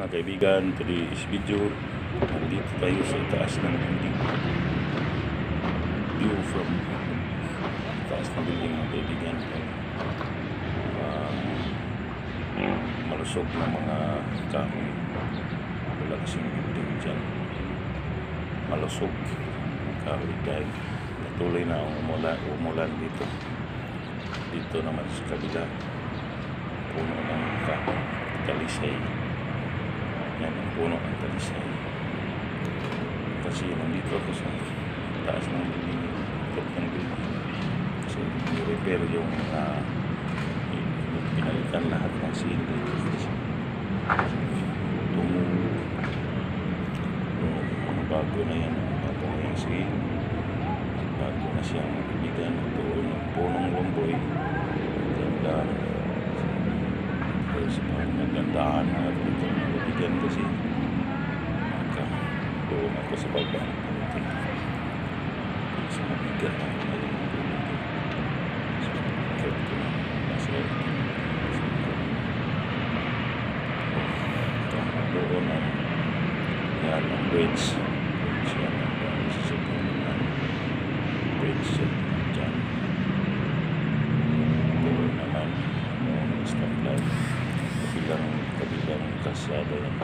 mga kaibigan, today's video, nandito tayo sa taas ng building. View from taas ng building mga kaibigan. Malusog na mga kahoy. Wala kasing building dyan. Malusog ang kahoy dahil patuloy na ang umulan dito. Dito naman sa kabila, puno ng kahoy, talisay. Yan ang puno ng talisay. Kasi nandito ako sa taas ng building, top ng building. Kasi i-repair yung pinalitan lahat ng scene dito. Mga bago na yan, bago na yung scene. Bago na siyang ibigan. Ito ng punong lumboy. Ganda. Kasi magandaan na dito ng ibigan kasi doon ako sa baba. Sa mabigat na yung doon ang yan ang bridge yan ang bridge dyan doon naman ang stoplight kabilang kasada yan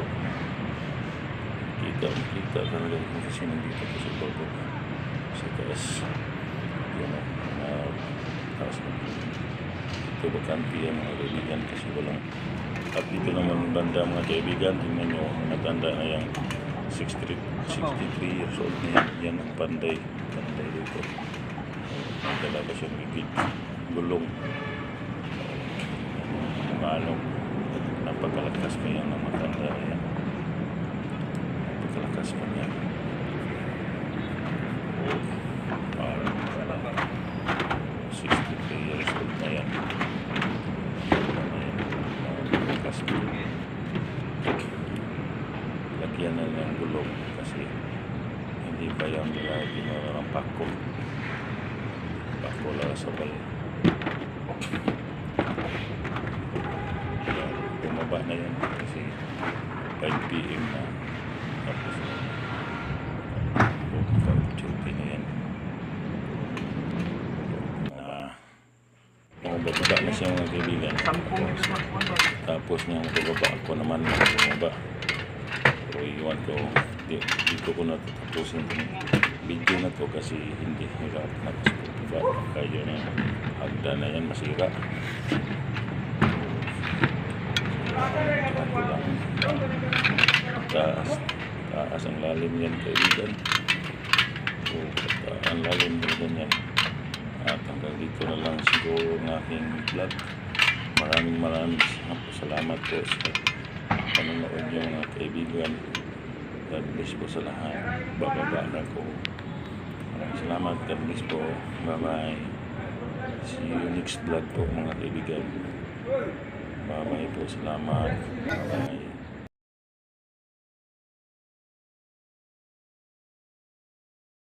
kita talaga kasi nandito ko sa baba sa taas yan ang taas na ito bakante yan mga kaibigan kasi walang. At dito naman banda mga kaibigan, tingnan nyo, natanda na yung 63 years old na yan ang panday dito. Nagdala pa siyang bigit, gulong, malong, napakalakas pa yan ng matanda yan. Napakalakas pa yan. 63 years old na yan. Lagyan na ng gulong kasi hindi pa yung nilagyan na ng pako lang sa bal. Bumaba na yan kasi 5 PM na tapos duty na yan bababa na siya mga kaibigan. Tapos niyang bababa ako naman bumaba. So iwan ko dito ko natatapusin itong video na to kasi hindi hirap na kaya na hagda na yan masira. Taas ang lalim yan kaibigan. So ang lalim din ganyan. At hanggang dito na lang siguro ng aking vlog. Maraming salamat po sa panonood niyo mga kaibigan. God bless po sa lahat. Bababa na ko. Maraming salamat. God bless po. Bye bye. See you next vlog po mga kaibigan. Bye bye po. Salamat. Bye bye.